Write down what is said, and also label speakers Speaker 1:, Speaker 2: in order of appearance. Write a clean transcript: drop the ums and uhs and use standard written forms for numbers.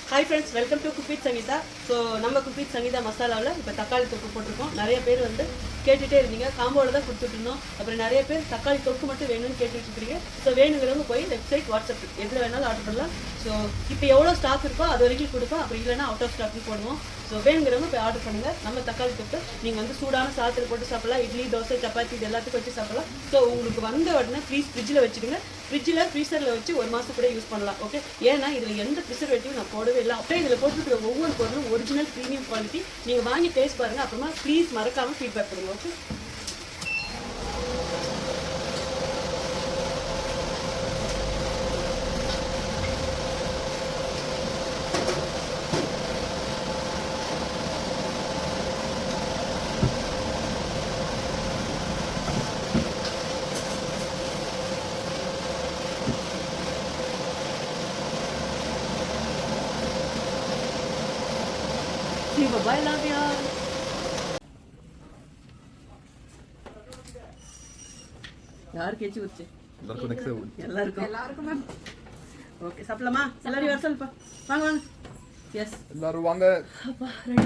Speaker 1: Hi friends, welcome to cook with Sangeetha. So நம்ம cook with Sangeetha மசாலாவில் இப்போ தக்காளி தொக்கு போட்டிருக்கோம். நிறைய பேர் வந்து கேட்டுகிட்டே இருந்தீங்க, காம்போவில் தான் கொடுத்துட்ருந்தோம். அப்புறம் நிறைய பேர் தக்காளி தொக்கு மட்டும் வேணும்னு கேட்டுட்டு இருக்கிறீங்க. ஸோ வேணுங்கிறவங்க போய் வெப்சைட், வாட்ஸ்அப் எதில் வேணாலும் ஆர்டர் பண்ணலாம். ஸோ இப்போ எவ்வளோ ஸ்டாக் இருக்கோ அது வரைக்கும் கொடுப்போம். அப்புறம் இல்லைன்னா அவுட் ஆஃப் ஸ்டாக்னு போடுவோம். ஸோ வேணுங்கிறவங்க போய் ஆர்டர் பண்ணுங்கள். நம்ம தக்காளி தொக்கு நீங்கள் வந்து சூடான சாதத்தில் போட்டு சாப்பிடலாம். இட்லி, தோசை, சப்பாத்தி இது எல்லாத்துக்கும் வச்சு சாப்பிடலாம். ஸோ உங்களுக்கு வந்த உடனே ஃப்ரிட்ஜில் வச்சுடுங்க. ஃப்ரீசரில் வச்சு 1 மாதம் கூட யூஸ் பண்ணலாம். ஓகே, ஏன்னா இதில் எந்த ப்ரிசர்வேட்டிவும் நான் போடவே இல்லை. அப்படியே இதில் போட்டுருக்கிற ஒவ்வொரு பொருளும் ஒரிஜினல் ப்ரீமியம் குவாலிட்டி. நீங்கள் வாங்கி டேஸ்ட் பாருங்கள். அப்புறமா ப்ளீஸ் மறக்காமல் ஃபீட்பேக் கொடுங்க. Okay, bye, love you. யார் கேச்சு வச்சு எல்லாருக்கும் மேம். ஓகே, சாப்பிடலாமா? எல்லாரும் வர சொல்லுப்பா. வாங்க வாங்க. எஸ்,
Speaker 2: எல்லாரும் வாங்க.